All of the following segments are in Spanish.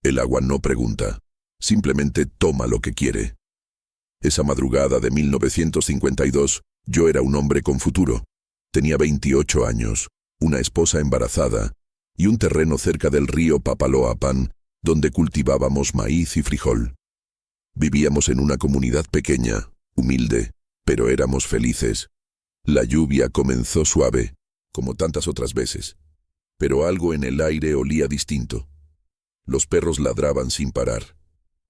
El agua no pregunta, simplemente toma lo que quiere. Esa madrugada de 1952, yo era un hombre con futuro. Tenía 28 años, una esposa embarazada y un terreno cerca del río Papaloapan, donde cultivábamos maíz y frijol. Vivíamos en una comunidad pequeña, humilde, pero éramos felices. La lluvia comenzó suave, como tantas otras veces, pero algo en el aire olía distinto. Los perros ladraban sin parar,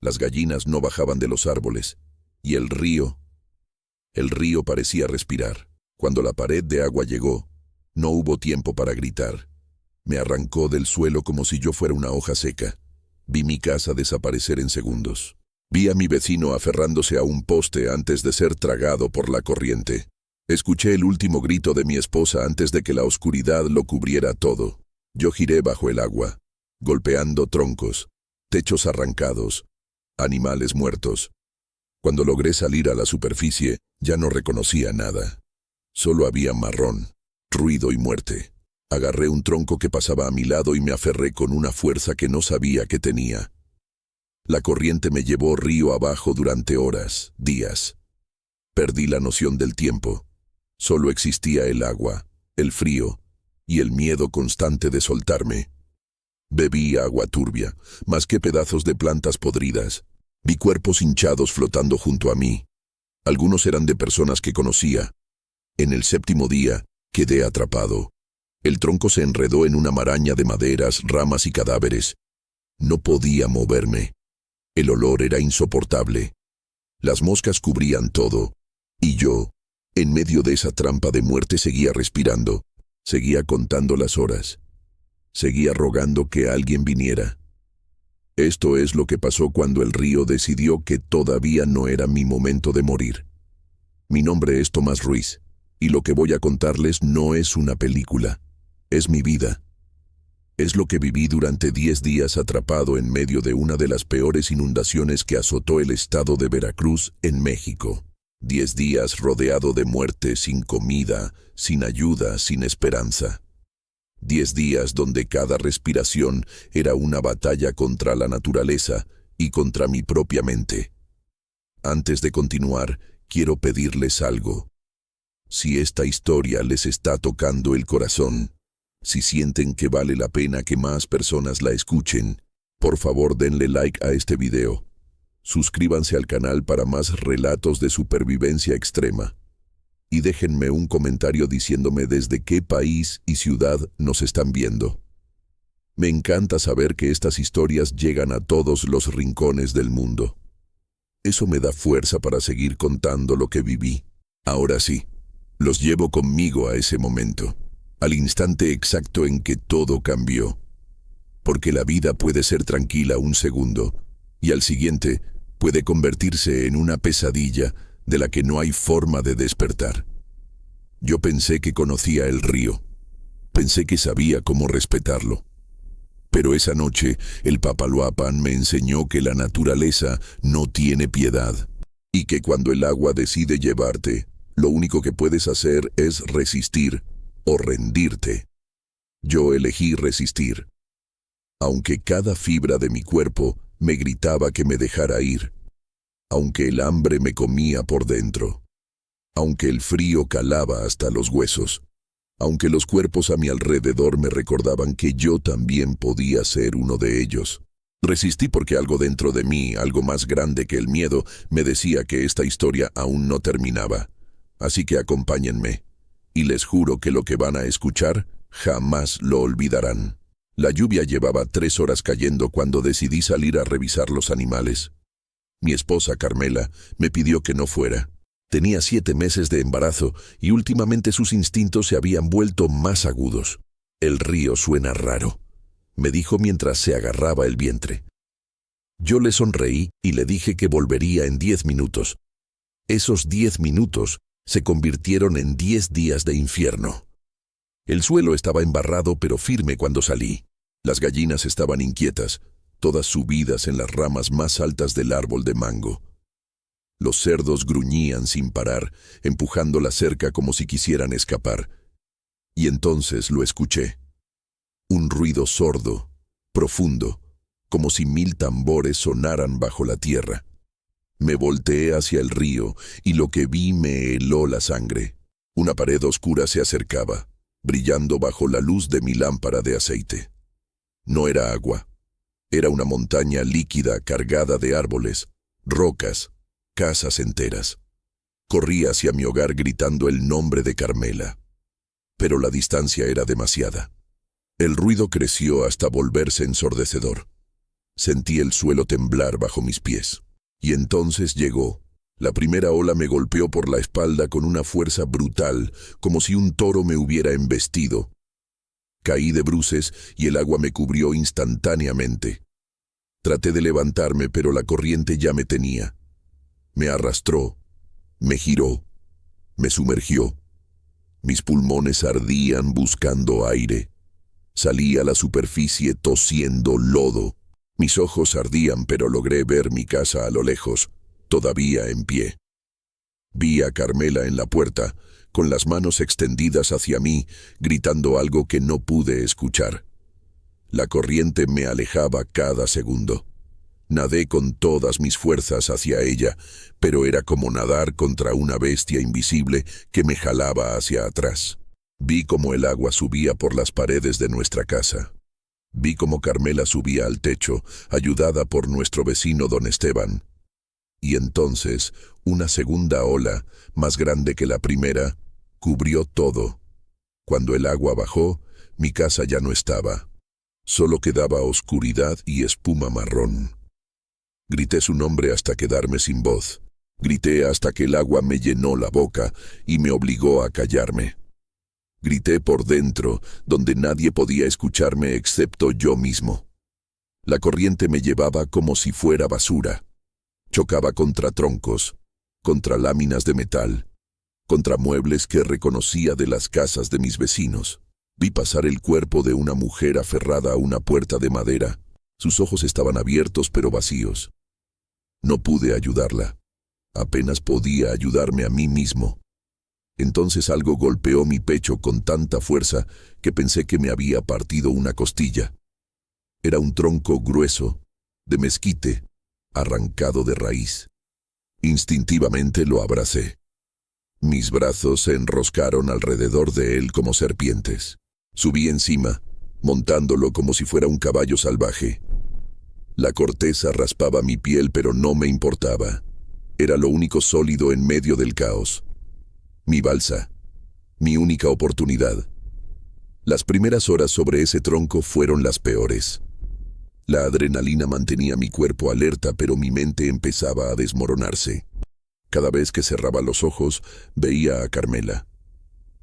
las gallinas no bajaban de los árboles, y el río parecía respirar. Cuando la pared de agua llegó, no hubo tiempo para gritar. Me arrancó del suelo como si yo fuera una hoja seca. Vi mi casa desaparecer en segundos. Vi a mi vecino aferrándose a un poste antes de ser tragado por la corriente. Escuché el último grito de mi esposa antes de que la oscuridad lo cubriera todo. Yo giré bajo el agua, golpeando troncos, techos arrancados, animales muertos. Cuando logré salir a la superficie, ya no reconocía nada. Solo había marrón, ruido y muerte. Agarré un tronco que pasaba a mi lado y me aferré con una fuerza que no sabía que tenía. La corriente me llevó río abajo durante horas, días. Perdí la noción del tiempo. Solo existía el agua, el frío y el miedo constante de soltarme. Bebí agua turbia, masqué pedazos de plantas podridas. Vi cuerpos hinchados flotando junto a mí. Algunos eran de personas que conocía. En el 7º día, quedé atrapado. El tronco se enredó en una maraña de maderas, ramas y cadáveres. No podía moverme. El olor era insoportable. Las moscas cubrían todo. Y yo, en medio de esa trampa de muerte, seguía respirando. Seguía contando las horas. Seguía rogando que alguien viniera. Esto es lo que pasó cuando el río decidió que todavía no era mi momento de morir. Mi nombre es Tomás Ruiz, y lo que voy a contarles no es una película. Es mi vida. Es lo que viví durante 10 días atrapado en medio de una de las peores inundaciones que azotó el estado de Veracruz, en México. 10 días rodeado de muerte, sin comida, sin ayuda, sin esperanza. 10 días donde cada respiración era una batalla contra la naturaleza y contra mi propia mente. Antes de continuar, quiero pedirles algo. Si esta historia les está tocando el corazón, si sienten que vale la pena que más personas la escuchen, por favor denle like a este video. Suscríbanse al canal para más relatos de supervivencia extrema. Y déjenme un comentario diciéndome desde qué país y ciudad nos están viendo. Me encanta saber que estas historias llegan a todos los rincones del mundo. Eso me da fuerza para seguir contando lo que viví. Ahora sí, los llevo conmigo a ese momento. Al instante exacto en que todo cambió. Porque la vida puede ser tranquila un segundo, y al siguiente puede convertirse en una pesadilla de la que no hay forma de despertar. Yo pensé que conocía el río. Pensé que sabía cómo respetarlo. Pero esa noche, el Papaloapan me enseñó que la naturaleza no tiene piedad, y que cuando el agua decide llevarte, lo único que puedes hacer es resistir o rendirte. Yo elegí resistir. Aunque cada fibra de mi cuerpo me gritaba que me dejara ir. Aunque el hambre me comía por dentro. Aunque el frío calaba hasta los huesos. Aunque los cuerpos a mi alrededor me recordaban que yo también podía ser uno de ellos. Resistí porque algo dentro de mí, algo más grande que el miedo, me decía que esta historia aún no terminaba. Así que acompáñenme. Y les juro que lo que van a escuchar jamás lo olvidarán. La lluvia llevaba 3 horas cayendo cuando decidí salir a revisar los animales. Mi esposa, Carmela, me pidió que no fuera. Tenía 7 meses de embarazo y últimamente sus instintos se habían vuelto más agudos. El río suena raro, me dijo mientras se agarraba el vientre. Yo le sonreí y le dije que volvería en 10 minutos. Esos 10 minutos se convirtieron en 10 días de infierno. El suelo estaba embarrado pero firme cuando salí. Las gallinas estaban inquietas, todas subidas en las ramas más altas del árbol de mango. Los cerdos gruñían sin parar, empujando la cerca como si quisieran escapar. Y entonces lo escuché. Un ruido sordo, profundo, como si 1000 tambores sonaran bajo la tierra. Me volteé hacia el río y lo que vi me heló la sangre. Una pared oscura se acercaba, brillando bajo la luz de mi lámpara de aceite. No era agua. Era una montaña líquida cargada de árboles, rocas, casas enteras. Corrí hacia mi hogar gritando el nombre de Carmela. Pero la distancia era demasiada. El ruido creció hasta volverse ensordecedor. Sentí el suelo temblar bajo mis pies. Y entonces llegó. La primera ola me golpeó por la espalda con una fuerza brutal, como si un toro me hubiera embestido. Caí de bruces y el agua me cubrió instantáneamente. Traté de levantarme, pero la corriente ya me tenía. Me arrastró, me giró, me sumergió. Mis pulmones ardían buscando aire. Salí a la superficie tosiendo lodo. Mis ojos ardían, pero logré ver mi casa a lo lejos, todavía en pie. Vi a Carmela en la puerta, con las manos extendidas hacia mí, gritando algo que no pude escuchar. La corriente me alejaba cada segundo. Nadé con todas mis fuerzas hacia ella, pero era como nadar contra una bestia invisible que me jalaba hacia atrás. Vi cómo el agua subía por las paredes de nuestra casa. Vi cómo Carmela subía al techo, ayudada por nuestro vecino don Esteban. Y entonces, una segunda ola, más grande que la primera, cubrió todo. Cuando el agua bajó, mi casa ya no estaba. Solo quedaba oscuridad y espuma marrón. Grité su nombre hasta quedarme sin voz. Grité hasta que el agua me llenó la boca y me obligó a callarme. Grité por dentro, donde nadie podía escucharme excepto yo mismo. La corriente me llevaba como si fuera basura. Chocaba contra troncos, contra láminas de metal, contra muebles que reconocía de las casas de mis vecinos. Vi pasar el cuerpo de una mujer aferrada a una puerta de madera. Sus ojos estaban abiertos pero vacíos. No pude ayudarla. Apenas podía ayudarme a mí mismo. Entonces algo golpeó mi pecho con tanta fuerza que pensé que me había partido una costilla. Era un tronco grueso, de mezquite, arrancado de raíz. Instintivamente lo abracé. Mis brazos se enroscaron alrededor de él como serpientes. Subí encima, montándolo como si fuera un caballo salvaje. La corteza raspaba mi piel, pero no me importaba. Era lo único sólido en medio del caos. Mi balsa, mi única oportunidad. Las primeras horas sobre ese tronco fueron las peores. La adrenalina mantenía mi cuerpo alerta, pero mi mente empezaba a desmoronarse. Cada vez que cerraba los ojos, veía a Carmela.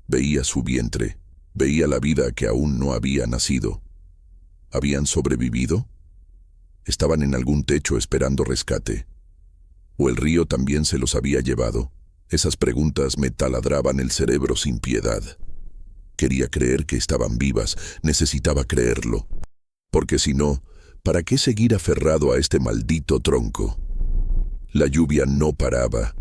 Veía su vientre, veía la vida que aún no había nacido. ¿Habían sobrevivido? ¿Estaban en algún techo esperando rescate? ¿O el río también se los había llevado? Esas preguntas me taladraban el cerebro sin piedad. Quería creer que estaban vivas, necesitaba creerlo. Porque si no, ¿para qué seguir aferrado a este maldito tronco? La lluvia no paraba.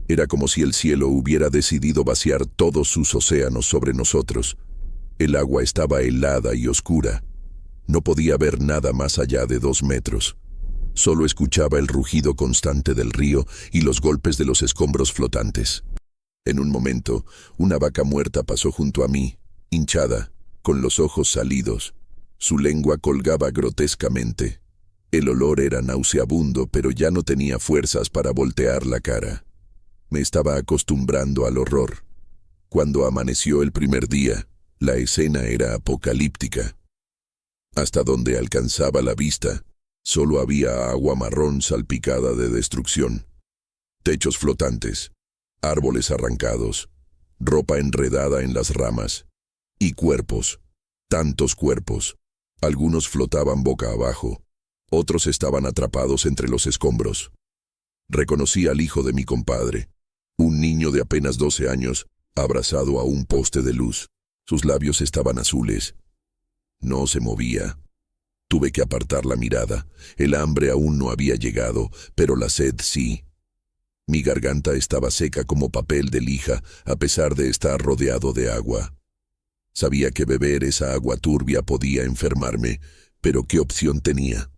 Era como si el cielo hubiera decidido vaciar todos sus océanos sobre nosotros. El agua estaba helada y oscura. No podía ver nada más allá de 2 metros. Solo escuchaba el rugido constante del río y los golpes de los escombros flotantes. En un momento, una vaca muerta pasó junto a mí, hinchada, con los ojos salidos. Su lengua colgaba grotescamente. El olor era nauseabundo, pero ya no tenía fuerzas para voltear la cara. Me estaba acostumbrando al horror. Cuando amaneció el primer día, la escena era apocalíptica. Hasta donde alcanzaba la vista, solo había agua marrón salpicada de destrucción. Techos flotantes, árboles arrancados, ropa enredada en las ramas, y cuerpos, tantos cuerpos. Algunos flotaban boca abajo, otros estaban atrapados entre los escombros. Reconocí al hijo de mi compadre, un niño de apenas 12 años, abrazado a un poste de luz. Sus labios estaban azules. No se movía. Tuve que apartar la mirada. El hambre aún no había llegado, pero la sed sí. Mi garganta estaba seca como papel de lija, a pesar de estar rodeado de agua. Sabía que beber esa agua turbia podía enfermarme, pero ¿qué opción tenía?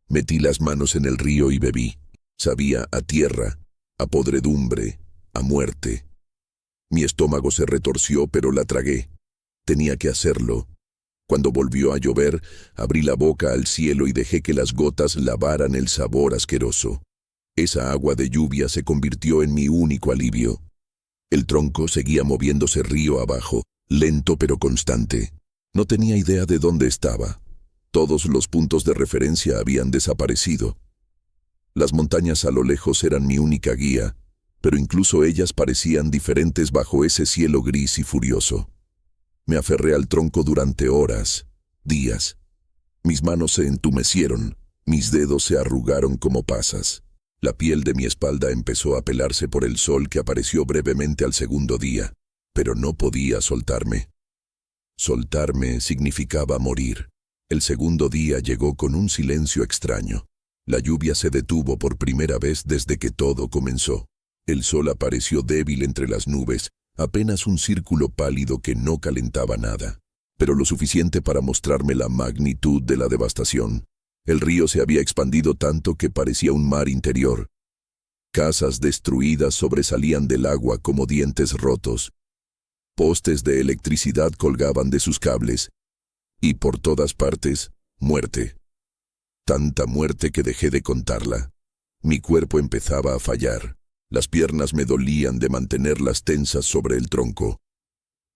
Metí las manos en el río y bebí. Sabía a tierra, a podredumbre, a muerte. Mi estómago se retorció, pero la tragué. Tenía que hacerlo. Cuando volvió a llover, abrí la boca al cielo y dejé que las gotas lavaran el sabor asqueroso. Esa agua de lluvia se convirtió en mi único alivio. El tronco seguía moviéndose río abajo, lento pero constante. No tenía idea de dónde estaba. Todos los puntos de referencia habían desaparecido. Las montañas a lo lejos eran mi única guía, pero incluso ellas parecían diferentes bajo ese cielo gris y furioso. Me aferré al tronco durante horas, días. Mis manos se entumecieron, mis dedos se arrugaron como pasas. La piel de mi espalda empezó a pelarse por el sol que apareció brevemente al segundo día, pero no podía soltarme. Soltarme significaba morir. El segundo día llegó con un silencio extraño. La lluvia se detuvo por primera vez desde que todo comenzó. El sol apareció débil entre las nubes, apenas un círculo pálido que no calentaba nada, pero lo suficiente para mostrarme la magnitud de la devastación. El río se había expandido tanto que parecía un mar interior. Casas destruidas sobresalían del agua como dientes rotos. Postes de electricidad colgaban de sus cables. Y por todas partes, muerte. Tanta muerte que dejé de contarla. Mi cuerpo empezaba a fallar. Las piernas me dolían de mantenerlas tensas sobre el tronco.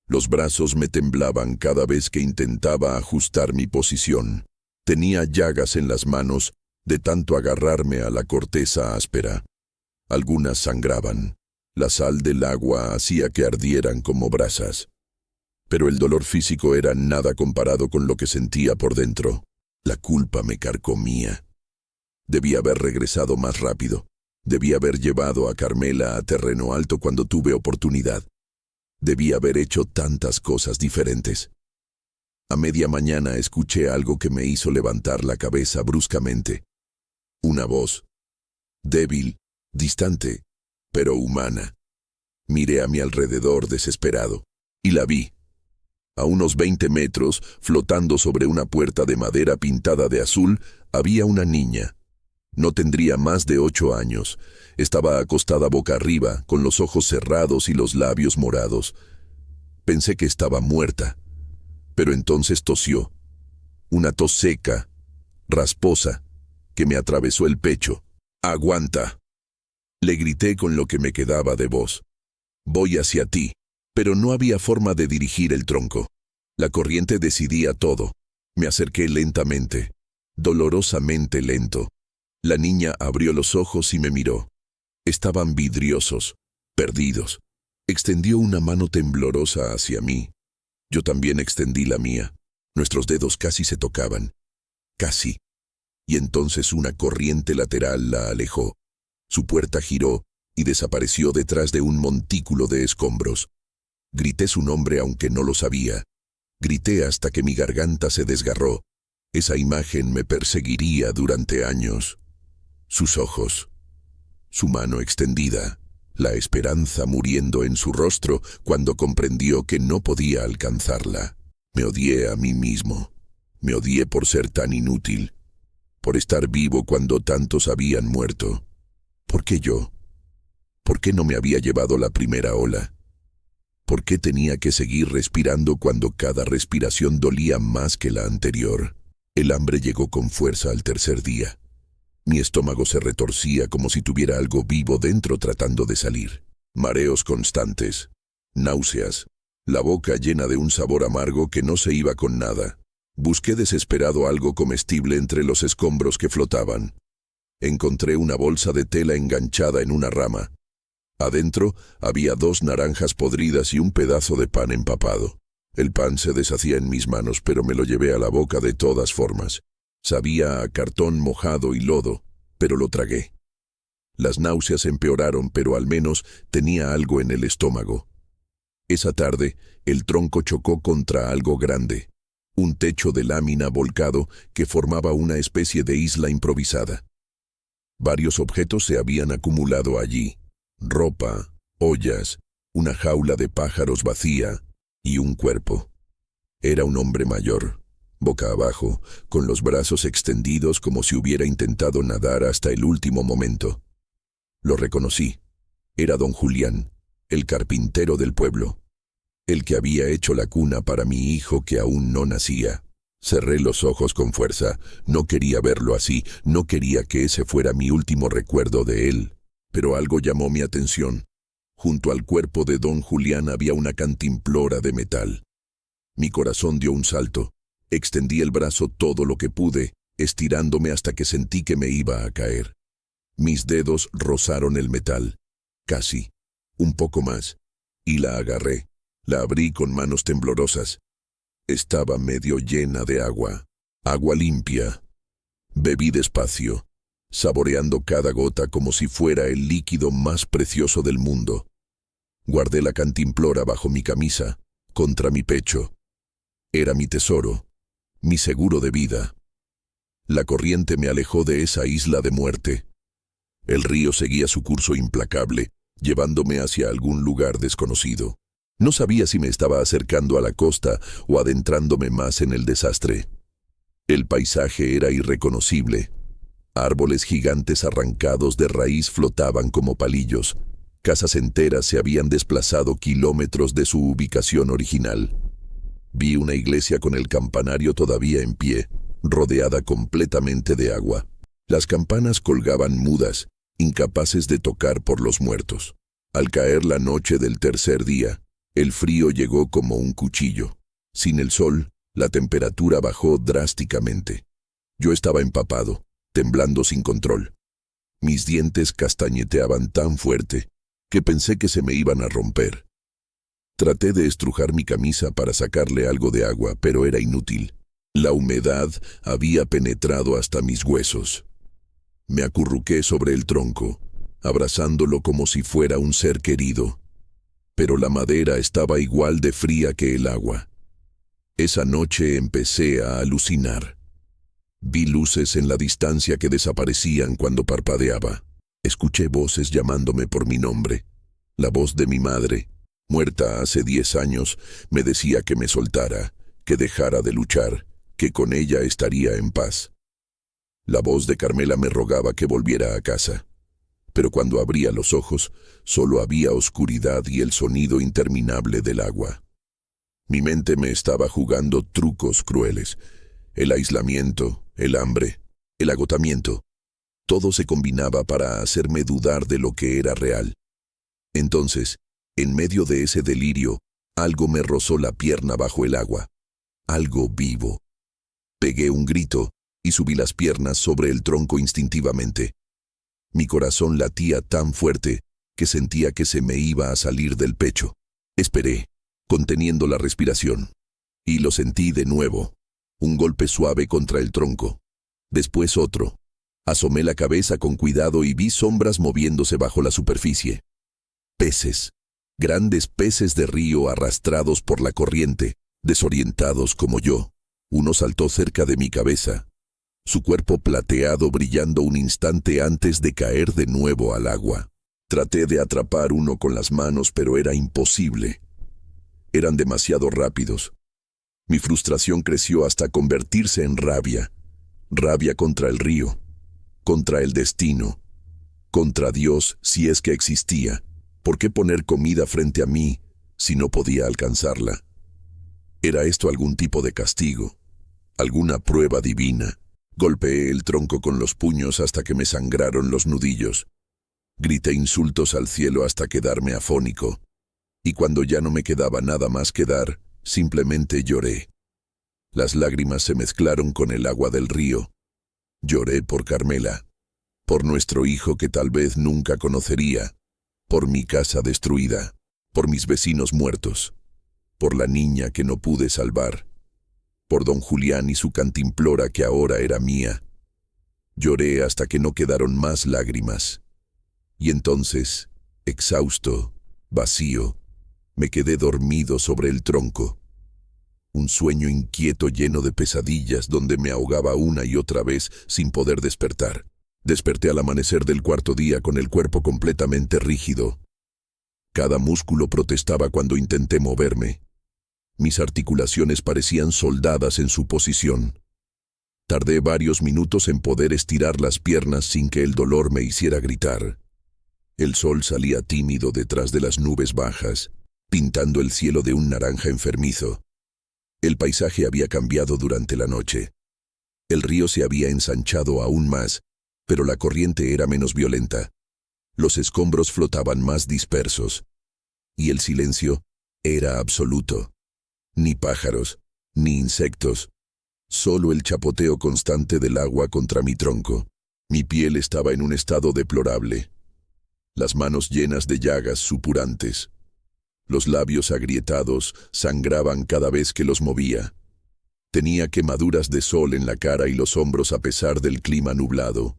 Los brazos me temblaban cada vez que intentaba ajustar mi posición. Tenía llagas en las manos de tanto agarrarme a la corteza áspera. Algunas sangraban. La sal del agua hacía que ardieran como brasas. Pero el dolor físico era nada comparado con lo que sentía por dentro. La culpa me carcomía. Debía haber regresado más rápido. Debía haber llevado a Carmela a Terreno Alto cuando tuve oportunidad. Debía haber hecho tantas cosas diferentes. A media mañana escuché algo que me hizo levantar la cabeza bruscamente. Una voz. Débil, distante, pero humana. Miré a mi alrededor desesperado. Y la vi. A unos 20 metros, flotando sobre una puerta de madera pintada de azul, había una niña. No tendría más de 8 años. Estaba acostada boca arriba, con los ojos cerrados y los labios morados. Pensé que estaba muerta. Pero entonces tosió. Una tos seca, rasposa, que me atravesó el pecho. ¡Aguanta! Le grité con lo que me quedaba de voz. Voy hacia ti. Pero no había forma de dirigir el tronco. La corriente decidía todo. Me acerqué lentamente, dolorosamente lento. La niña abrió los ojos y me miró. Estaban vidriosos, perdidos. Extendió una mano temblorosa hacia mí. Yo también extendí la mía. Nuestros dedos casi se tocaban. Casi. Y entonces una corriente lateral la alejó. Su puerta giró y desapareció detrás de un montículo de escombros. Grité su nombre aunque no lo sabía. Grité hasta que mi garganta se desgarró. Esa imagen me perseguiría durante años. Sus ojos, su mano extendida, la esperanza muriendo en su rostro cuando comprendió que no podía alcanzarla. Me odié a mí mismo. Me odié por ser tan inútil, por estar vivo cuando tantos habían muerto. ¿Por qué yo? ¿Por qué no me había llevado la primera ola? ¿Por qué tenía que seguir respirando cuando cada respiración dolía más que la anterior? El hambre llegó con fuerza al tercer día. Mi estómago se retorcía como si tuviera algo vivo dentro tratando de salir. Mareos constantes, náuseas, la boca llena de un sabor amargo que no se iba con nada. Busqué desesperado algo comestible entre los escombros que flotaban. Encontré una bolsa de tela enganchada en una rama. Adentro había 2 naranjas podridas y un pedazo de pan empapado. El pan se deshacía en mis manos, pero me lo llevé a la boca de todas formas. Sabía a cartón mojado y lodo, pero lo tragué. Las náuseas empeoraron, pero al menos tenía algo en el estómago. Esa tarde, el tronco chocó contra algo grande, un techo de lámina volcado que formaba una especie de isla improvisada. Varios objetos se habían acumulado allí. Ropa, ollas, una jaula de pájaros vacía y un cuerpo. Era un hombre mayor, boca abajo, con los brazos extendidos como si hubiera intentado nadar hasta el último momento. Lo reconocí. Era don Julián, el carpintero del pueblo, el que había hecho la cuna para mi hijo que aún no nacía. Cerré los ojos con fuerza. No quería verlo así, no quería que ese fuera mi último recuerdo de él. Pero algo llamó mi atención. Junto al cuerpo de don Julián había una cantimplora de metal. Mi corazón dio un salto. Extendí el brazo todo lo que pude, estirándome hasta que sentí que me iba a caer. Mis dedos rozaron el metal. Casi. Un poco más. Y la agarré. La abrí con manos temblorosas. Estaba medio llena de agua. Agua limpia. Bebí despacio, saboreando cada gota como si fuera el líquido más precioso del mundo. Guardé la cantimplora bajo mi camisa, contra mi pecho. Era mi tesoro, mi seguro de vida. La corriente me alejó de esa isla de muerte. El río seguía su curso implacable, llevándome hacia algún lugar desconocido. No sabía si me estaba acercando a la costa o adentrándome más en el desastre. El paisaje era irreconocible. Árboles gigantes arrancados de raíz flotaban como palillos. Casas enteras se habían desplazado kilómetros de su ubicación original. Vi una iglesia con el campanario todavía en pie, rodeada completamente de agua. Las campanas colgaban mudas, incapaces de tocar por los muertos. Al caer la noche del tercer día, el frío llegó como un cuchillo. Sin el sol, la temperatura bajó drásticamente. Yo estaba empapado, temblando sin control. Mis dientes castañeteaban tan fuerte que pensé que se me iban a romper. Traté de estrujar mi camisa para sacarle algo de agua, pero era inútil. La humedad había penetrado hasta mis huesos. Me acurruqué sobre el tronco, abrazándolo como si fuera un ser querido. Pero la madera estaba igual de fría que el agua. Esa noche empecé a alucinar. Vi luces en la distancia que desaparecían cuando parpadeaba. Escuché voces llamándome por mi nombre. La voz de mi madre, muerta hace 10 años, me decía que me soltara, que dejara de luchar, que con ella estaría en paz. La voz de Carmela me rogaba que volviera a casa. Pero cuando abría los ojos, solo había oscuridad y el sonido interminable del agua. Mi mente me estaba jugando trucos crueles. El aislamiento, el hambre, el agotamiento. Todo se combinaba para hacerme dudar de lo que era real. Entonces, en medio de ese delirio, algo me rozó la pierna bajo el agua. Algo vivo. Pegué un grito y subí las piernas sobre el tronco instintivamente. Mi corazón latía tan fuerte que sentía que se me iba a salir del pecho. Esperé, conteniendo la respiración. Y lo sentí de nuevo. Un golpe suave contra el tronco. Después otro. Asomé la cabeza con cuidado y vi sombras moviéndose bajo la superficie. Peces. Grandes peces de río arrastrados por la corriente, desorientados como yo. Uno saltó cerca de mi cabeza. Su cuerpo plateado brillando un instante antes de caer de nuevo al agua. Traté de atrapar uno con las manos, pero era imposible. Eran demasiado rápidos. Mi frustración creció hasta convertirse en rabia. Rabia contra el río, contra el destino, contra Dios si es que existía. ¿Por qué poner comida frente a mí si no podía alcanzarla? ¿Era esto algún tipo de castigo? ¿Alguna prueba divina? Golpeé el tronco con los puños hasta que me sangraron los nudillos. Grité insultos al cielo hasta quedarme afónico. Y cuando ya no me quedaba nada más que dar, simplemente lloré. Las lágrimas se mezclaron con el agua del río. Lloré por Carmela, por nuestro hijo que tal vez nunca conocería, por mi casa destruida, por mis vecinos muertos, por la niña que no pude salvar, por don Julián y su cantimplora que ahora era mía. Lloré hasta que no quedaron más lágrimas. Y entonces, exhausto, vacío, me quedé dormido sobre el tronco. Un sueño inquieto lleno de pesadillas donde me ahogaba una y otra vez sin poder despertar. Desperté al amanecer del cuarto día con el cuerpo completamente rígido. Cada músculo protestaba cuando intenté moverme. Mis articulaciones parecían soldadas en su posición. Tardé varios minutos en poder estirar las piernas sin que el dolor me hiciera gritar. El sol salía tímido detrás de las nubes bajas, pintando el cielo de un naranja enfermizo. El paisaje había cambiado durante la noche. El río se había ensanchado aún más, pero la corriente era menos violenta. Los escombros flotaban más dispersos. Y el silencio era absoluto. Ni pájaros, ni insectos. Solo el chapoteo constante del agua contra mi tronco. Mi piel estaba en un estado deplorable. Las manos llenas de llagas supurantes. Los labios agrietados sangraban cada vez que los movía. Tenía quemaduras de sol en la cara y los hombros a pesar del clima nublado.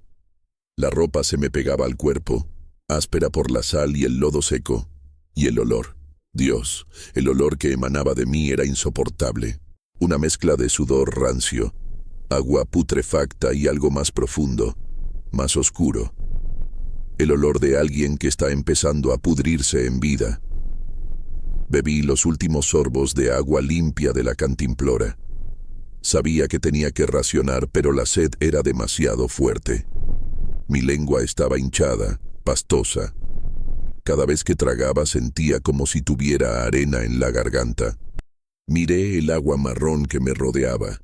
La ropa se me pegaba al cuerpo, áspera por la sal y el lodo seco. Y el olor. Dios, el olor que emanaba de mí era insoportable. Una mezcla de sudor rancio, agua putrefacta y algo más profundo, más oscuro. El olor de alguien que está empezando a pudrirse en vida. Bebí los últimos sorbos de agua limpia de la cantimplora. Sabía que tenía que racionar, pero la sed era demasiado fuerte. Mi lengua estaba hinchada, pastosa. Cada vez que tragaba sentía como si tuviera arena en la garganta. Miré el agua marrón que me rodeaba.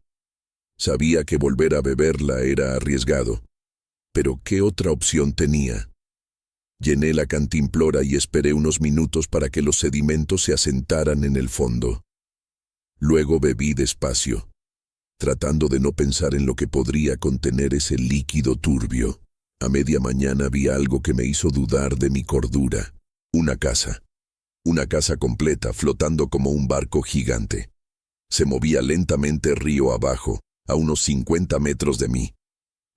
Sabía que volver a beberla era arriesgado. Pero ¿qué otra opción tenía? Llené la cantimplora y esperé unos minutos para que los sedimentos se asentaran en el fondo. Luego bebí despacio, tratando de no pensar en lo que podría contener ese líquido turbio. A media mañana vi algo que me hizo dudar de mi cordura. Una casa. Una casa completa, flotando como un barco gigante. Se movía lentamente río abajo, a unos 50 metros de mí.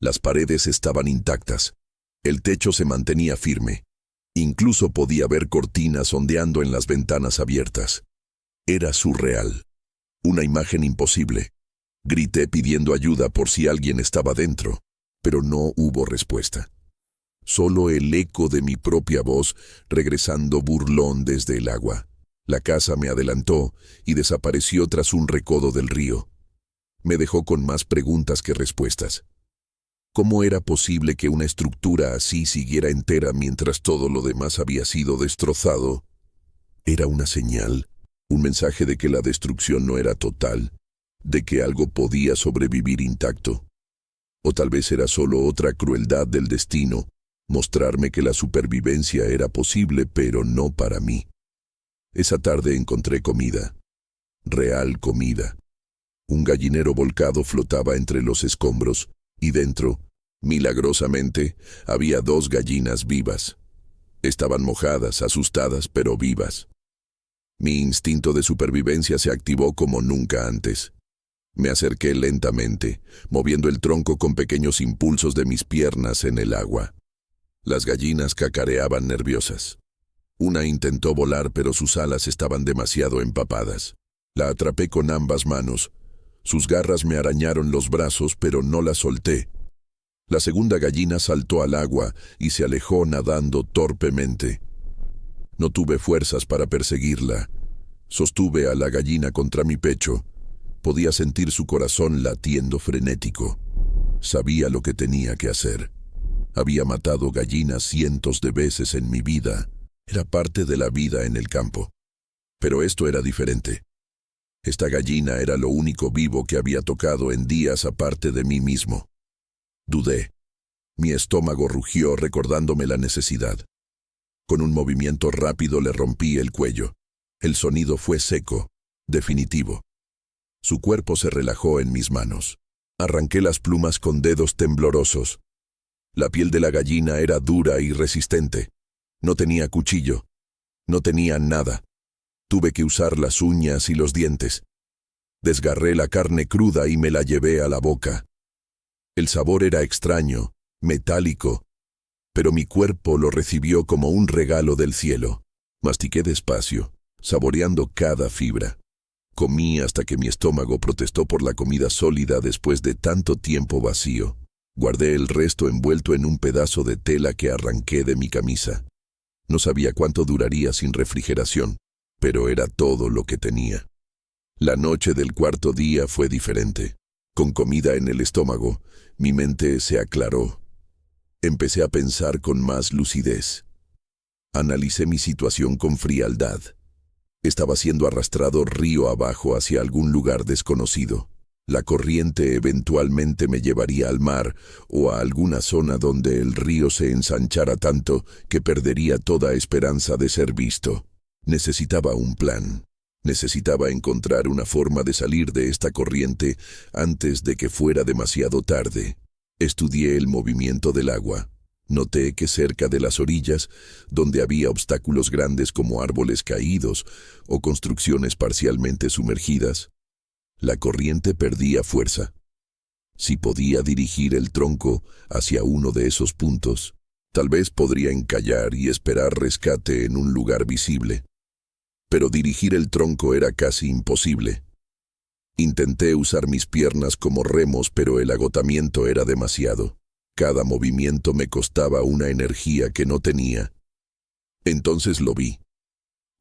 Las paredes estaban intactas. El techo se mantenía firme. Incluso podía ver cortinas ondeando en las ventanas abiertas. Era surreal. Una imagen imposible. Grité pidiendo ayuda por si alguien estaba dentro, pero no hubo respuesta. Solo el eco de mi propia voz regresando burlón desde el agua. La casa me adelantó y desapareció tras un recodo del río. Me dejó con más preguntas que respuestas. ¿Cómo era posible que una estructura así siguiera entera mientras todo lo demás había sido destrozado? ¿Era una señal? ¿Un mensaje de que la destrucción no era total? ¿De que algo podía sobrevivir intacto? ¿O tal vez era solo otra crueldad del destino? Mostrarme que la supervivencia era posible, pero no para mí. Esa tarde encontré comida. Real comida. Un gallinero volcado flotaba entre los escombros, y dentro, milagrosamente, había 2 gallinas vivas. Estaban mojadas, asustadas, pero vivas. Mi instinto de supervivencia se activó como nunca antes. Me acerqué lentamente, moviendo el tronco con pequeños impulsos de mis piernas en el agua. Las gallinas cacareaban nerviosas. Una intentó volar, pero sus alas estaban demasiado empapadas. La atrapé con ambas manos. Sus garras me arañaron los brazos, pero no la solté. La segunda gallina saltó al agua y se alejó nadando torpemente. No tuve fuerzas para perseguirla. Sostuve a la gallina contra mi pecho. Podía sentir su corazón latiendo frenético. Sabía lo que tenía que hacer. Había matado gallinas cientos de veces en mi vida. Era parte de la vida en el campo. Pero esto era diferente. Esta gallina era lo único vivo que había tocado en días aparte de mí mismo. Dudé. Mi estómago rugió recordándome la necesidad. Con un movimiento rápido le rompí el cuello. El sonido fue seco, definitivo. Su cuerpo se relajó en mis manos. Arranqué las plumas con dedos temblorosos. La piel de la gallina era dura y resistente. No tenía cuchillo. No tenía nada. Tuve que usar las uñas y los dientes. Desgarré la carne cruda y me la llevé a la boca. El sabor era extraño, metálico, pero mi cuerpo lo recibió como un regalo del cielo. Mastiqué despacio, saboreando cada fibra. Comí hasta que mi estómago protestó por la comida sólida después de tanto tiempo vacío. Guardé el resto envuelto en un pedazo de tela que arranqué de mi camisa. No sabía cuánto duraría sin refrigeración, pero era todo lo que tenía. La noche del cuarto día fue diferente. Con comida en el estómago, mi mente se aclaró. Empecé a pensar con más lucidez. Analicé mi situación con frialdad. Estaba siendo arrastrado río abajo hacia algún lugar desconocido. La corriente eventualmente me llevaría al mar o a alguna zona donde el río se ensanchara tanto que perdería toda esperanza de ser visto. Necesitaba un plan. Necesitaba encontrar una forma de salir de esta corriente antes de que fuera demasiado tarde. Estudié el movimiento del agua. Noté que cerca de las orillas, donde había obstáculos grandes como árboles caídos o construcciones parcialmente sumergidas, la corriente perdía fuerza. Si podía dirigir el tronco hacia uno de esos puntos, tal vez podría encallar y esperar rescate en un lugar visible. Pero dirigir el tronco era casi imposible. Intenté usar mis piernas como remos, pero el agotamiento era demasiado. Cada movimiento me costaba una energía que no tenía. Entonces lo vi.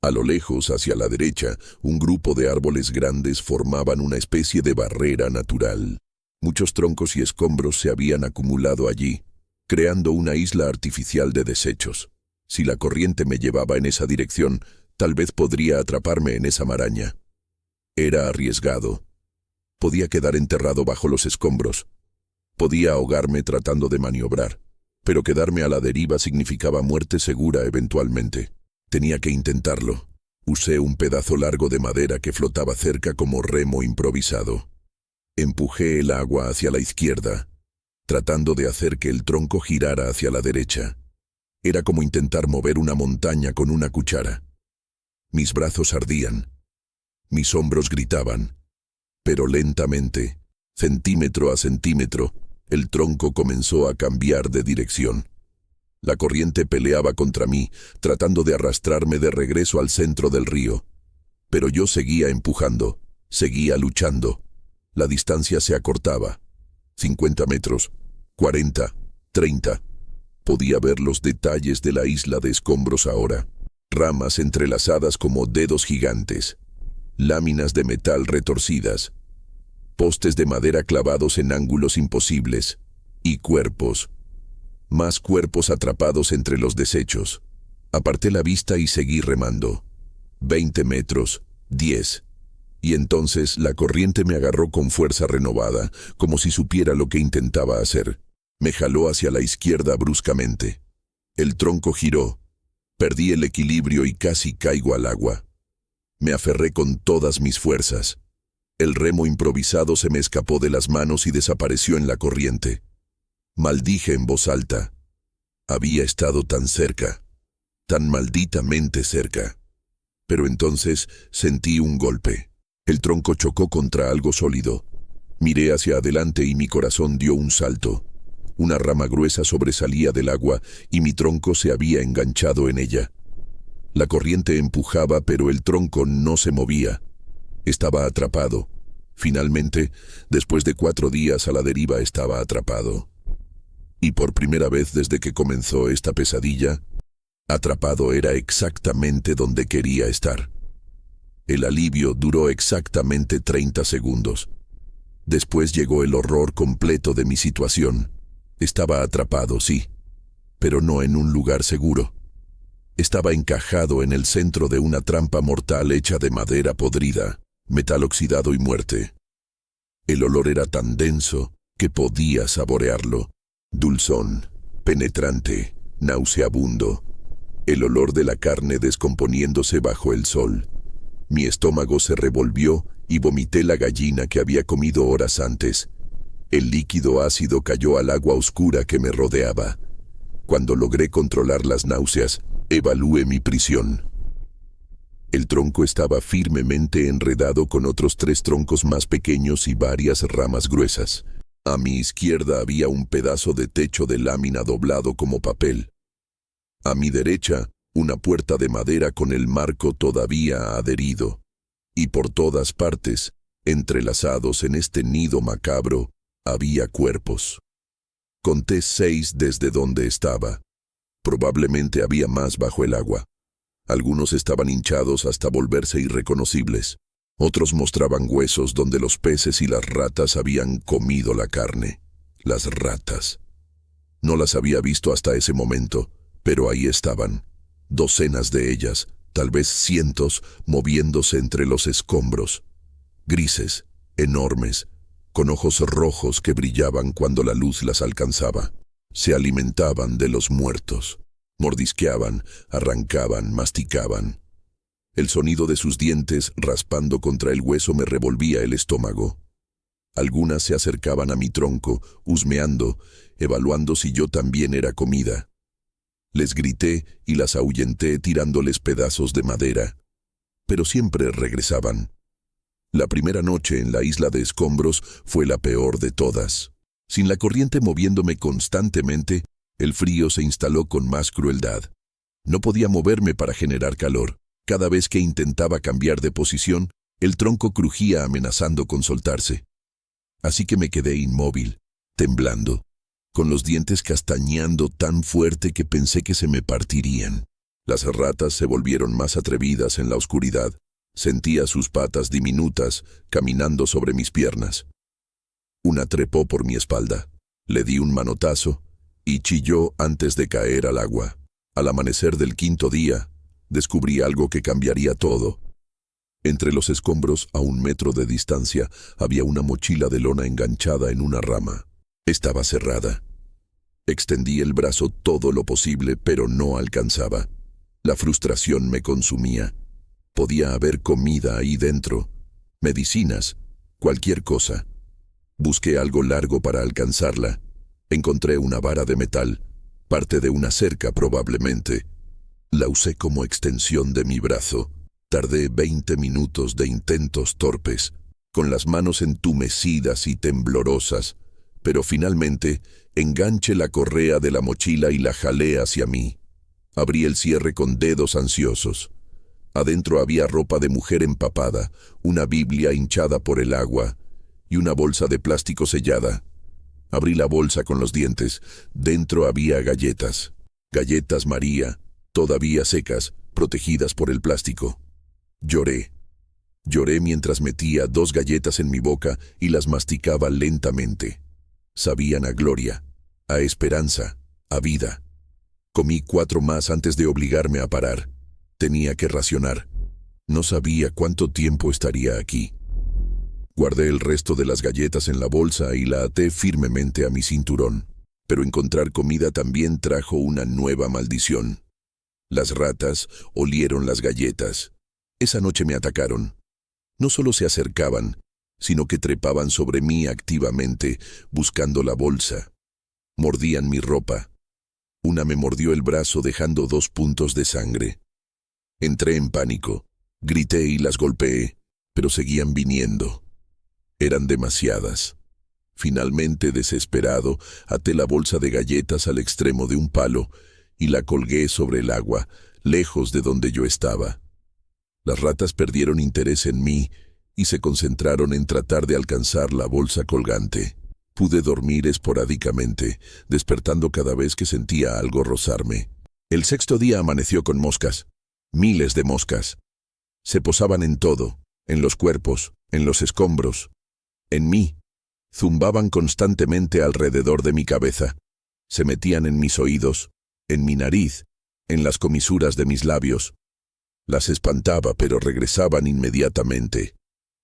A lo lejos, hacia la derecha, un grupo de árboles grandes formaban una especie de barrera natural. Muchos troncos y escombros se habían acumulado allí, creando una isla artificial de desechos. Si la corriente me llevaba en esa dirección, tal vez podría atraparme en esa maraña. Era arriesgado. Podía quedar enterrado bajo los escombros. Podía ahogarme tratando de maniobrar, pero quedarme a la deriva significaba muerte segura eventualmente. Tenía que intentarlo. Usé un pedazo largo de madera que flotaba cerca como remo improvisado. Empujé el agua hacia la izquierda, tratando de hacer que el tronco girara hacia la derecha. Era como intentar mover una montaña con una cuchara. Mis brazos ardían. Mis hombros gritaban. Pero lentamente, centímetro a centímetro, el tronco comenzó a cambiar de dirección. La corriente peleaba contra mí, tratando de arrastrarme de regreso al centro del río. Pero yo seguía empujando, seguía luchando. La distancia se acortaba. 50 metros, 40, 30. Podía ver los detalles de la isla de escombros ahora. Ramas entrelazadas como dedos gigantes. Láminas de metal retorcidas. Postes de madera clavados en ángulos imposibles. Y cuerpos. Más cuerpos atrapados entre los desechos. Aparté la vista y seguí remando. 20 metros, 10. Y entonces la corriente me agarró con fuerza renovada, como si supiera lo que intentaba hacer. Me jaló hacia la izquierda bruscamente. El tronco giró. Perdí el equilibrio y casi caigo al agua. Me aferré con todas mis fuerzas. El remo improvisado se me escapó de las manos y desapareció en la corriente. Maldije en voz alta. Había estado tan cerca, tan malditamente cerca. Pero entonces sentí un golpe. El tronco chocó contra algo sólido. Miré hacia adelante y mi corazón dio un salto. Una rama gruesa sobresalía del agua y mi tronco se había enganchado en ella. La corriente empujaba, pero el tronco no se movía. Estaba atrapado. Finalmente, después de 4 días a la deriva, estaba atrapado. Y por primera vez desde que comenzó esta pesadilla, atrapado era exactamente donde quería estar. El alivio duró exactamente 30 segundos. Después llegó el horror completo de mi situación. Estaba atrapado, sí, pero no en un lugar seguro. Estaba encajado en el centro de una trampa mortal hecha de madera podrida, metal oxidado y muerte. El olor era tan denso que podía saborearlo. Dulzón, penetrante, nauseabundo. El olor de la carne descomponiéndose bajo el sol. Mi estómago se revolvió y vomité la gallina que había comido horas antes. El líquido ácido cayó al agua oscura que me rodeaba. Cuando logré controlar las náuseas, evalué mi prisión. El tronco estaba firmemente enredado con otros 3 troncos más pequeños y varias ramas gruesas. A mi izquierda había un pedazo de techo de lámina doblado como papel. A mi derecha, una puerta de madera con el marco todavía adherido. Y por todas partes, entrelazados en este nido macabro, había cuerpos. Conté 6 desde donde estaba. Probablemente había más bajo el agua. Algunos estaban hinchados hasta volverse irreconocibles. Otros mostraban huesos donde los peces y las ratas habían comido la carne. Las ratas. No las había visto hasta ese momento, pero ahí estaban, docenas de ellas, tal vez cientos, moviéndose entre los escombros. Grises, enormes, con ojos rojos que brillaban cuando la luz las alcanzaba. Se alimentaban de los muertos. Mordisqueaban, arrancaban, masticaban. El sonido de sus dientes raspando contra el hueso me revolvía el estómago. Algunas se acercaban a mi tronco, husmeando, evaluando si yo también era comida. Les grité y las ahuyenté tirándoles pedazos de madera, pero siempre regresaban. La primera noche en la isla de escombros fue la peor de todas. Sin la corriente moviéndome constantemente, el frío se instaló con más crueldad. No podía moverme para generar calor. Cada vez que intentaba cambiar de posición, el tronco crujía amenazando con soltarse. Así que me quedé inmóvil, temblando, con los dientes castañeando tan fuerte que pensé que se me partirían. Las ratas se volvieron más atrevidas en la oscuridad. Sentía sus patas diminutas caminando sobre mis piernas. Una trepó por mi espalda. Le di un manotazo y chilló antes de caer al agua. Al amanecer del quinto día, descubrí algo que cambiaría todo. Entre los escombros, a 1 metro de distancia, había una mochila de lona enganchada en una rama. Estaba cerrada. Extendí el brazo todo lo posible, pero no alcanzaba. La frustración me consumía. Podía haber comida ahí dentro, medicinas, cualquier cosa. Busqué algo largo para alcanzarla. Encontré una vara de metal, parte de una cerca probablemente. La usé como extensión de mi brazo. Tardé 20 minutos de intentos torpes, con las manos entumecidas y temblorosas, pero finalmente enganché la correa de la mochila y la jalé hacia mí. Abrí el cierre con dedos ansiosos. Adentro había ropa de mujer empapada, una Biblia hinchada por el agua y una bolsa de plástico sellada. Abrí la bolsa con los dientes. Dentro había galletas. Galletas María, todavía secas, protegidas por el plástico. Lloré. Lloré mientras metía 2 galletas en mi boca y las masticaba lentamente. Sabían a gloria, a esperanza, a vida. Comí 4 más antes de obligarme a parar. Tenía que racionar. No sabía cuánto tiempo estaría aquí. Guardé el resto de las galletas en la bolsa y la até firmemente a mi cinturón. Pero encontrar comida también trajo una nueva maldición. Las ratas olieron las galletas. Esa noche me atacaron. No solo se acercaban, sino que trepaban sobre mí activamente, buscando la bolsa. Mordían mi ropa. Una me mordió el brazo dejando 2 puntos de sangre. Entré en pánico. Grité y las golpeé, pero seguían viniendo. Eran demasiadas. Finalmente, desesperado, até la bolsa de galletas al extremo de un palo y la colgué sobre el agua, lejos de donde yo estaba. Las ratas perdieron interés en mí y se concentraron en tratar de alcanzar la bolsa colgante. Pude dormir esporádicamente, despertando cada vez que sentía algo rozarme. El 6.º día amaneció con moscas. Miles de moscas. Se posaban en todo, en los cuerpos, en los escombros, en mí. Zumbaban constantemente alrededor de mi cabeza. Se metían en mis oídos, en mi nariz, en las comisuras de mis labios. Las espantaba, pero regresaban inmediatamente.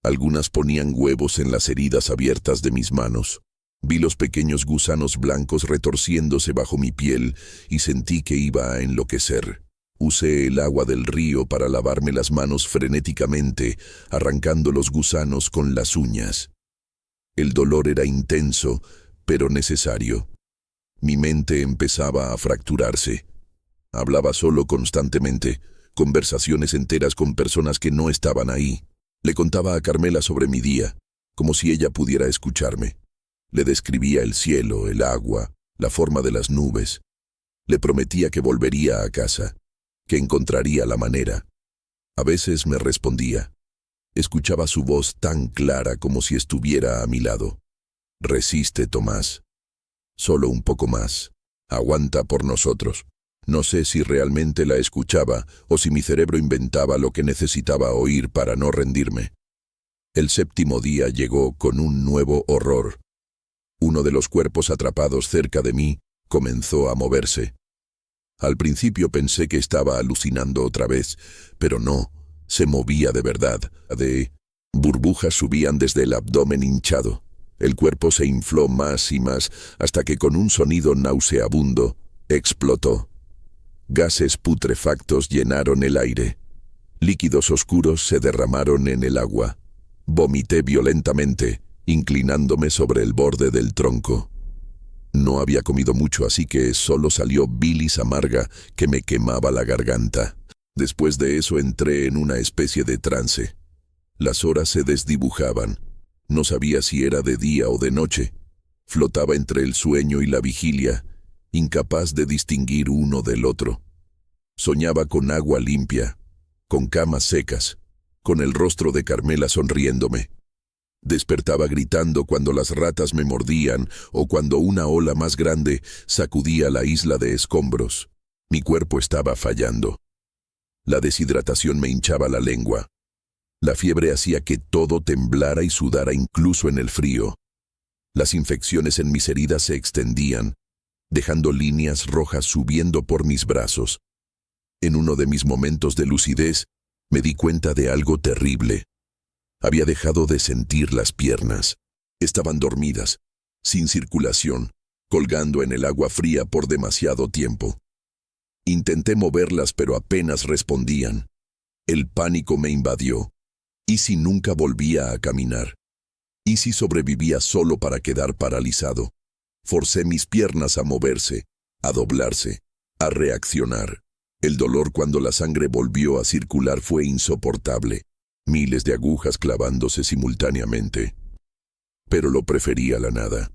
Algunas ponían huevos en las heridas abiertas de mis manos. Vi los pequeños gusanos blancos retorciéndose bajo mi piel y sentí que iba a enloquecer. Usé el agua del río para lavarme las manos frenéticamente, arrancando los gusanos con las uñas. El dolor era intenso, pero necesario. Mi mente empezaba a fracturarse. Hablaba solo constantemente, conversaciones enteras con personas que no estaban ahí. Le contaba a Carmela sobre mi día, como si ella pudiera escucharme. Le describía el cielo, el agua, la forma de las nubes. Le prometía que volvería a casa, que encontraría la manera. A veces me respondía. Escuchaba su voz tan clara como si estuviera a mi lado. Resiste, Tomás. Solo un poco más. Aguanta por nosotros. No sé si realmente la escuchaba o si mi cerebro inventaba lo que necesitaba oír para no rendirme. El séptimo día llegó con un nuevo horror. Uno de los cuerpos atrapados cerca de mí comenzó a moverse. Al principio pensé que estaba alucinando otra vez, pero no, se movía de verdad. Burbujas subían desde el abdomen hinchado. El cuerpo se infló más y más hasta que con un sonido nauseabundo explotó. Gases putrefactos llenaron el aire. Líquidos oscuros se derramaron en el agua. Vomité violentamente, inclinándome sobre el borde del tronco. No había comido mucho, así que solo salió bilis amarga que me quemaba la garganta. Después de eso entré en una especie de trance. Las horas se desdibujaban. No sabía si era de día o de noche. Flotaba entre el sueño y la vigilia, incapaz de distinguir uno del otro. Soñaba con agua limpia, con camas secas, con el rostro de Carmela sonriéndome. Despertaba gritando cuando las ratas me mordían o cuando una ola más grande sacudía la isla de escombros. Mi cuerpo estaba fallando. La deshidratación me hinchaba la lengua. La fiebre hacía que todo temblara y sudara incluso en el frío. Las infecciones en mis heridas se extendían, dejando líneas rojas subiendo por mis brazos. En uno de mis momentos de lucidez, me di cuenta de algo terrible. Había dejado de sentir las piernas. Estaban dormidas, sin circulación, colgando en el agua fría por demasiado tiempo. Intenté moverlas, pero apenas respondían. El pánico me invadió. ¿Y si nunca volvía a caminar? ¿Y si sobrevivía solo para quedar paralizado? Forcé mis piernas a moverse, a doblarse, a reaccionar. El dolor cuando la sangre volvió a circular fue insoportable. Miles de agujas clavándose simultáneamente. Pero lo prefería a la nada.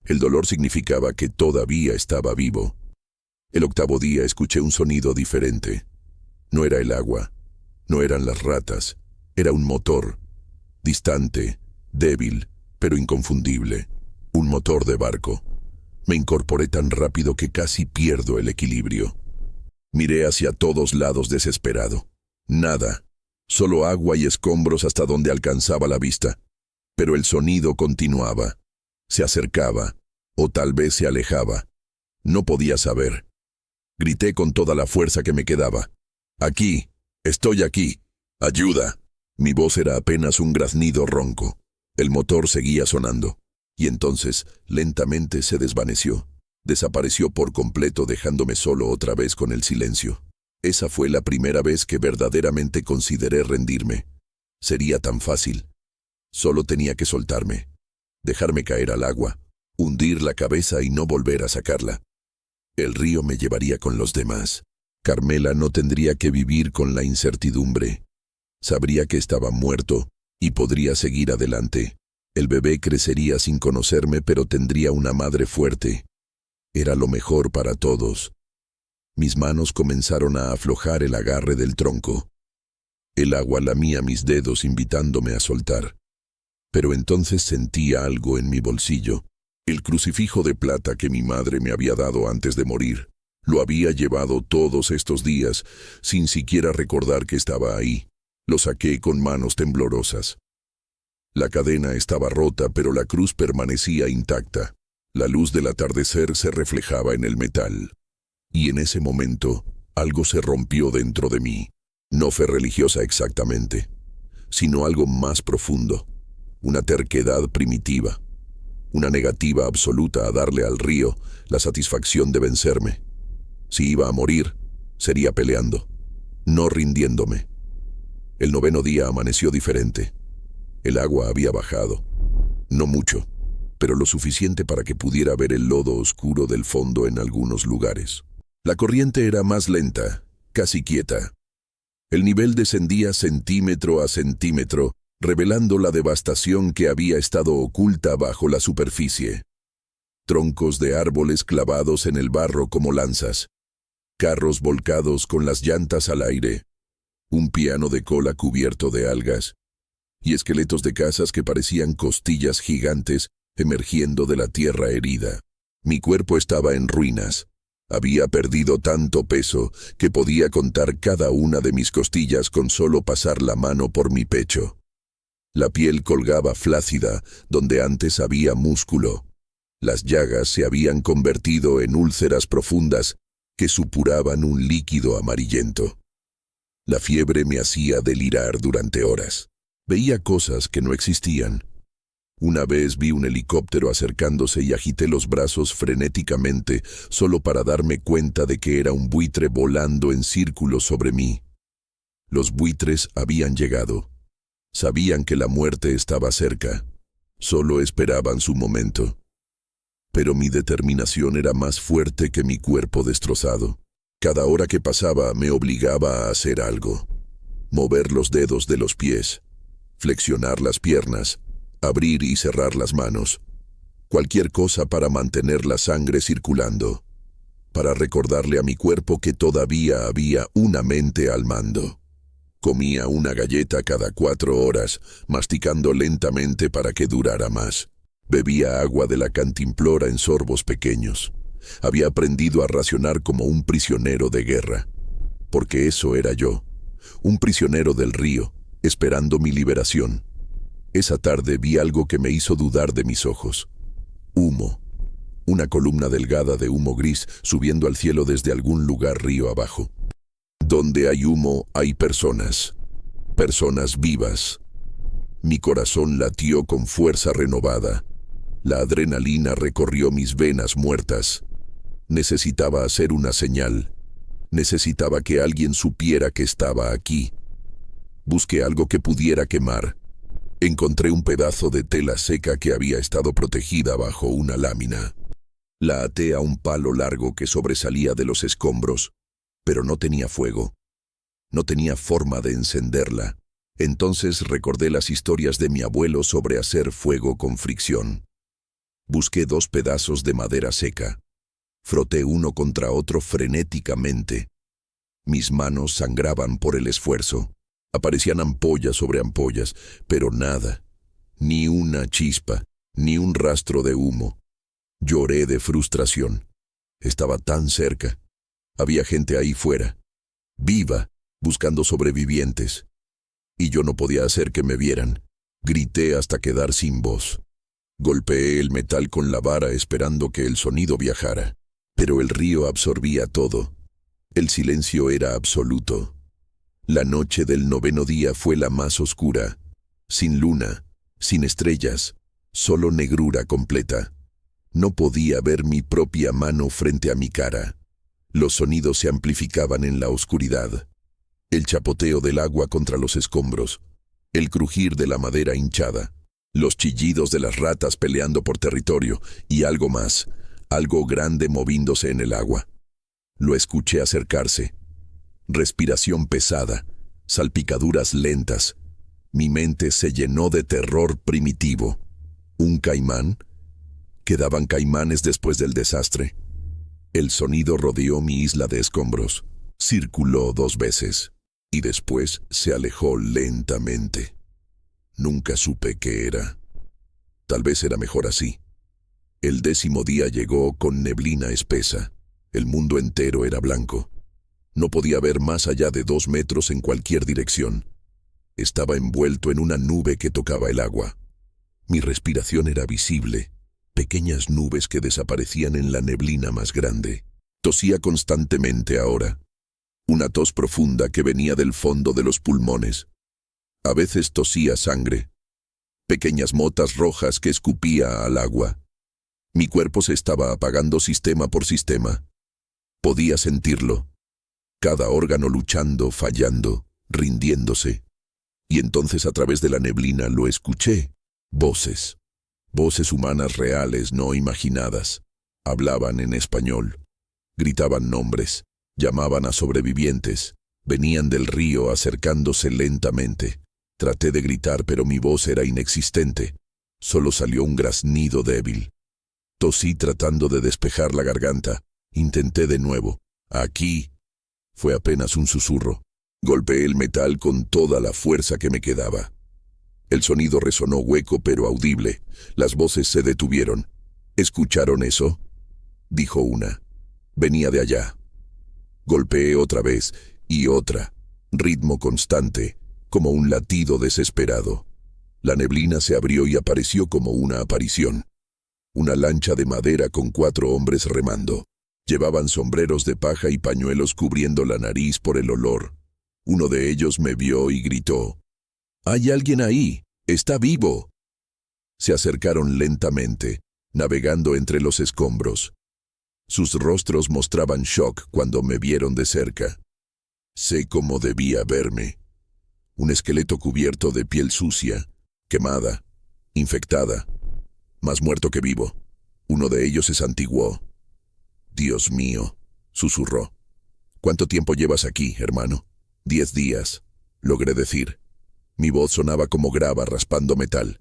El dolor significaba que todavía estaba vivo. El octavo día escuché un sonido diferente. No era el agua, no eran las ratas, era un motor, distante, débil, pero inconfundible. Un motor de barco. Me incorporé tan rápido que casi pierdo el equilibrio. Miré hacia todos lados desesperado. Nada. Solo agua y escombros hasta donde alcanzaba la vista. Pero el sonido continuaba. Se acercaba, o tal vez se alejaba. No podía saber. Grité con toda la fuerza que me quedaba. «Aquí, estoy aquí, ayuda». Mi voz era apenas un graznido ronco. El motor seguía sonando. Y entonces, lentamente se desvaneció. Desapareció por completo, dejándome solo otra vez con el silencio. Esa fue la primera vez que verdaderamente consideré rendirme. Sería tan fácil. Solo tenía que soltarme, dejarme caer al agua, hundir la cabeza y no volver a sacarla. El río me llevaría con los demás. Carmela no tendría que vivir con la incertidumbre. Sabría que estaba muerto y podría seguir adelante. El bebé crecería sin conocerme, pero tendría una madre fuerte. Era lo mejor para todos. Mis manos comenzaron a aflojar el agarre del tronco. El agua lamía mis dedos invitándome a soltar. Pero entonces sentí algo en mi bolsillo. El crucifijo de plata que mi madre me había dado antes de morir. Lo había llevado todos estos días, sin siquiera recordar que estaba ahí. Lo saqué con manos temblorosas. La cadena estaba rota, pero la cruz permanecía intacta. La luz del atardecer se reflejaba en el metal. Y en ese momento, algo se rompió dentro de mí. No fe religiosa exactamente, sino algo más profundo. Una terquedad primitiva. Una negativa absoluta a darle al río la satisfacción de vencerme. Si iba a morir, sería peleando, no rindiéndome. El noveno día amaneció diferente. El agua había bajado. No mucho, pero lo suficiente para que pudiera ver el lodo oscuro del fondo en algunos lugares. La corriente era más lenta, casi quieta. El nivel descendía centímetro a centímetro, revelando la devastación que había estado oculta bajo la superficie. Troncos de árboles clavados en el barro como lanzas. Carros volcados con las llantas al aire. Un piano de cola cubierto de algas. Y esqueletos de casas que parecían costillas gigantes emergiendo de la tierra herida. Mi cuerpo estaba en ruinas. Había perdido tanto peso que podía contar cada una de mis costillas con solo pasar la mano por mi pecho. La piel colgaba flácida donde antes había músculo. Las llagas se habían convertido en úlceras profundas que supuraban un líquido amarillento. La fiebre me hacía delirar durante horas. Veía cosas que no existían. Una vez vi un helicóptero acercándose y agité los brazos frenéticamente solo para darme cuenta de que era un buitre volando en círculos sobre mí. Los buitres habían llegado. Sabían que la muerte estaba cerca. Solo esperaban su momento. Pero mi determinación era más fuerte que mi cuerpo destrozado. Cada hora que pasaba me obligaba a hacer algo. Mover los dedos de los pies, flexionar las piernas, abrir y cerrar las manos. Cualquier cosa para mantener la sangre circulando, para recordarle a mi cuerpo que todavía había una mente al mando. Comía una galleta cada 4 horas, masticando lentamente para que durara más. Bebía agua de la cantimplora en sorbos pequeños. Había aprendido a racionar como un prisionero de guerra. Porque eso era yo, un prisionero del río, esperando mi liberación. Esa tarde vi algo que me hizo dudar de mis ojos. Humo. Una columna delgada de humo gris subiendo al cielo desde algún lugar río abajo. Donde hay humo, hay personas. Personas vivas. Mi corazón latió con fuerza renovada. La adrenalina recorrió mis venas muertas. Necesitaba hacer una señal. Necesitaba que alguien supiera que estaba aquí. Busqué algo que pudiera quemar. Encontré un pedazo de tela seca que había estado protegida bajo una lámina. La até a un palo largo que sobresalía de los escombros, pero no tenía fuego. No tenía forma de encenderla. Entonces recordé las historias de mi abuelo sobre hacer fuego con fricción. Busqué 2 pedazos de madera seca. Froté uno contra otro frenéticamente. Mis manos sangraban por el esfuerzo. Aparecían ampollas sobre ampollas, pero nada. Ni una chispa, ni un rastro de humo. Lloré de frustración. Estaba tan cerca. Había gente ahí fuera, viva, buscando sobrevivientes. Y yo no podía hacer que me vieran. Grité hasta quedar sin voz. Golpeé el metal con la vara esperando que el sonido viajara. Pero el río absorbía todo. El silencio era absoluto. La noche del 9º día fue la más oscura. Sin luna, sin estrellas, solo negrura completa. No podía ver mi propia mano frente a mi cara. Los sonidos se amplificaban en la oscuridad. El chapoteo del agua contra los escombros, el crujir de la madera hinchada, los chillidos de las ratas peleando por territorio y algo más, algo grande moviéndose en el agua. Lo escuché acercarse. Respiración pesada, salpicaduras lentas. Mi mente se llenó de terror primitivo. ¿Un caimán? ¿Quedaban caimanes después del desastre? El sonido rodeó mi isla de escombros. Circuló 2 veces y después se alejó lentamente. Nunca supe qué era. Tal vez era mejor así. El 10º día llegó con neblina espesa. El mundo entero era blanco. No podía ver más allá de 2 metros en cualquier dirección. Estaba envuelto en una nube que tocaba el agua. Mi respiración era visible. Pequeñas nubes que desaparecían en la neblina más grande. Tosía constantemente ahora. Una tos profunda que venía del fondo de los pulmones. A veces tosía sangre. Pequeñas motas rojas que escupía al agua. Mi cuerpo se estaba apagando sistema por sistema. Podía sentirlo. Cada órgano luchando, fallando, rindiéndose. Y entonces a través de la neblina lo escuché. Voces. Voces humanas reales, no imaginadas. Hablaban en español. Gritaban nombres. Llamaban a sobrevivientes. Venían del río acercándose lentamente. Traté de gritar, pero mi voz era inexistente. Solo salió un graznido débil. Tosí tratando de despejar la garganta. Intenté de nuevo. Aquí. Fue apenas un susurro. Golpeé el metal con toda la fuerza que me quedaba. El sonido resonó hueco pero audible. Las voces se detuvieron. ¿Escucharon eso?, dijo una. Venía de allá. Golpeé otra vez y otra. Ritmo constante, como un latido desesperado. La neblina se abrió y apareció como una aparición. Una lancha de madera con 4 hombres remando. Llevaban sombreros de paja y pañuelos cubriendo la nariz por el olor. Uno de ellos me vio y gritó: «¡Hay alguien ahí! ¡Está vivo!». Se acercaron lentamente, navegando entre los escombros. Sus rostros mostraban shock cuando me vieron de cerca. Sé cómo debía verme. Un esqueleto cubierto de piel sucia, quemada, infectada, más muerto que vivo. Uno de ellos se santiguó. «Dios mío», susurró. «¿Cuánto tiempo llevas aquí, hermano?» «10 días», logré decir. Mi voz sonaba como grava raspando metal.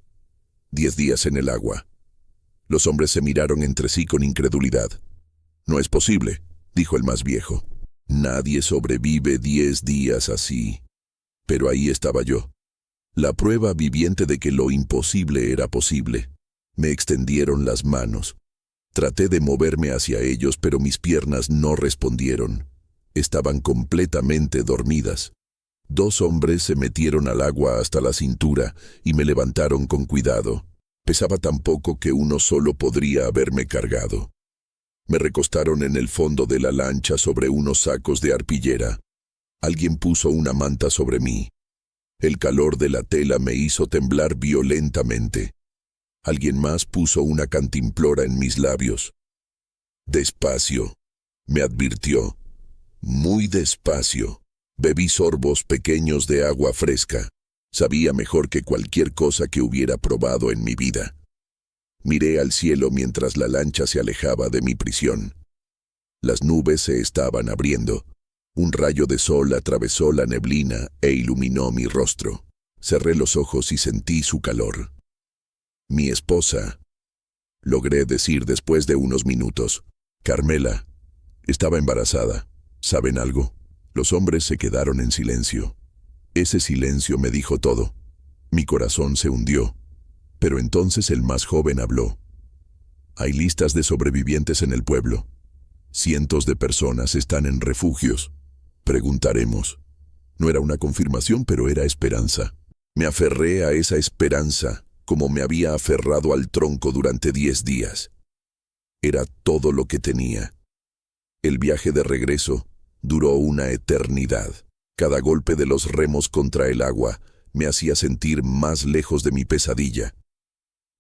10 días en el agua. Los hombres se miraron entre sí con incredulidad. «No es posible», dijo el más viejo. «Nadie sobrevive 10 días así». Pero ahí estaba yo, la prueba viviente de que lo imposible era posible. Me extendieron las manos. Traté de moverme hacia ellos, pero mis piernas no respondieron. Estaban completamente dormidas. 2 hombres se metieron al agua hasta la cintura y me levantaron con cuidado. Pesaba tan poco que uno solo podría haberme cargado. Me recostaron en el fondo de la lancha sobre unos sacos de arpillera. Alguien puso una manta sobre mí. El calor de la tela me hizo temblar violentamente. Alguien más puso una cantimplora en mis labios. «Despacio», me advirtió. «Muy despacio». Bebí sorbos pequeños de agua fresca. Sabía mejor que cualquier cosa que hubiera probado en mi vida. Miré al cielo mientras la lancha se alejaba de mi prisión. Las nubes se estaban abriendo. Un rayo de sol atravesó la neblina e iluminó mi rostro. Cerré los ojos y sentí su calor. «Mi esposa», logré decir después de unos minutos. «Carmela, estaba embarazada. ¿Saben algo?». Los hombres se quedaron en silencio. Ese silencio me dijo todo. Mi corazón se hundió. Pero entonces el más joven habló. «Hay listas de sobrevivientes en el pueblo. Cientos de personas están en refugios. Preguntaremos». No era una confirmación, pero era esperanza. Me aferré a esa esperanza como me había aferrado al tronco durante 10 días. Era todo lo que tenía. El viaje de regreso duró una eternidad. Cada golpe de los remos contra el agua me hacía sentir más lejos de mi pesadilla.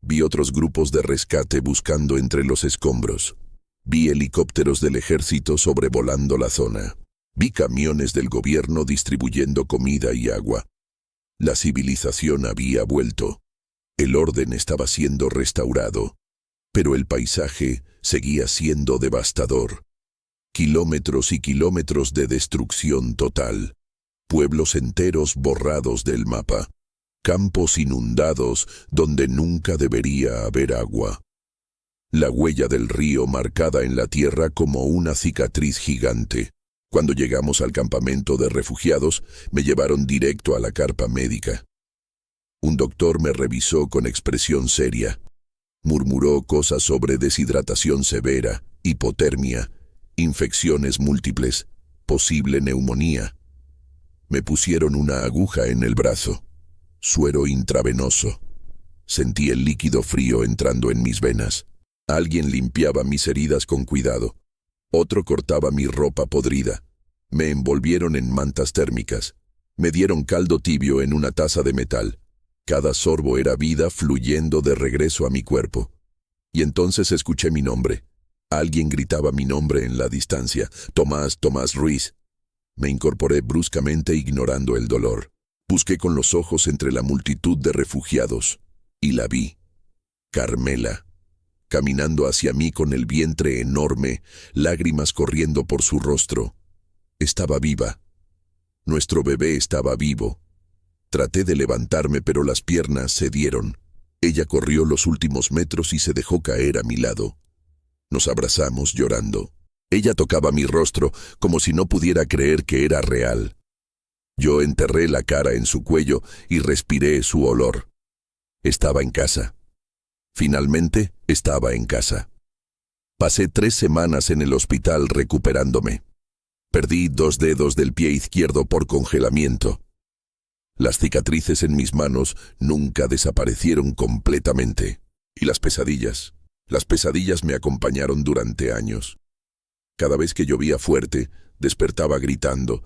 Vi otros grupos de rescate buscando entre los escombros. Vi helicópteros del ejército sobrevolando la zona. Vi camiones del gobierno distribuyendo comida y agua. La civilización había vuelto. El orden estaba siendo restaurado. Pero el paisaje seguía siendo devastador. Kilómetros y kilómetros de destrucción total. Pueblos enteros borrados del mapa. Campos inundados donde nunca debería haber agua. La huella del río marcada en la tierra como una cicatriz gigante. Cuando llegamos al campamento de refugiados, me llevaron directo a la carpa médica. Un doctor me revisó con expresión seria. Murmuró cosas sobre deshidratación severa, hipotermia, infecciones múltiples, posible neumonía. Me pusieron una aguja en el brazo. Suero intravenoso. Sentí el líquido frío entrando en mis venas. Alguien limpiaba mis heridas con cuidado. Otro cortaba mi ropa podrida. Me envolvieron en mantas térmicas. Me dieron caldo tibio en una taza de metal. Cada sorbo era vida fluyendo de regreso a mi cuerpo. Y entonces escuché mi nombre. Alguien gritaba mi nombre en la distancia. «Tomás, Tomás Ruiz». Me incorporé bruscamente ignorando el dolor. Busqué con los ojos entre la multitud de refugiados. Y la vi. Carmela. Caminando hacia mí con el vientre enorme, lágrimas corriendo por su rostro. Estaba viva. Nuestro bebé estaba vivo. Traté de levantarme, pero las piernas cedieron. Ella corrió los últimos metros y se dejó caer a mi lado. Nos abrazamos llorando. Ella tocaba mi rostro como si no pudiera creer que era real. Yo enterré la cara en su cuello y respiré su olor. Estaba en casa. Finalmente, estaba en casa. Pasé 3 semanas en el hospital recuperándome. Perdí 2 dedos del pie izquierdo por congelamiento. Las cicatrices en mis manos nunca desaparecieron completamente. Y las pesadillas me acompañaron durante años. Cada vez que llovía fuerte, despertaba gritando,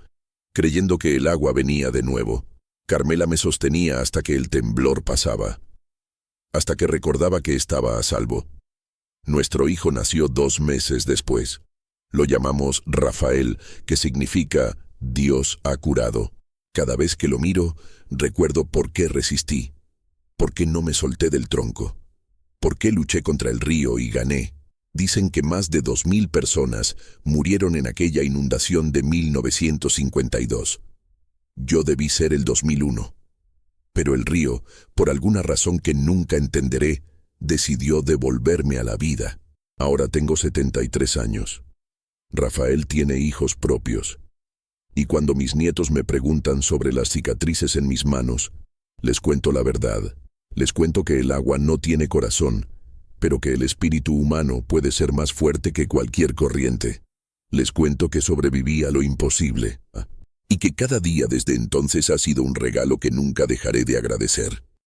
creyendo que el agua venía de nuevo. Carmela me sostenía hasta que el temblor pasaba, hasta que recordaba que estaba a salvo. Nuestro hijo nació 2 meses después. Lo llamamos Rafael, que significa Dios ha curado. Cada vez que lo miro, recuerdo por qué resistí, por qué no me solté del tronco, por qué luché contra el río y gané. Dicen que más de 2000 personas murieron en aquella inundación de 1952. Yo debí ser el 2001. Pero el río, por alguna razón que nunca entenderé, decidió devolverme a la vida. Ahora tengo 73 años. Rafael tiene hijos propios. Y cuando mis nietos me preguntan sobre las cicatrices en mis manos, les cuento la verdad. Les cuento que el agua no tiene corazón, pero que el espíritu humano puede ser más fuerte que cualquier corriente. Les cuento que sobreviví a lo imposible, y que cada día desde entonces ha sido un regalo que nunca dejaré de agradecer.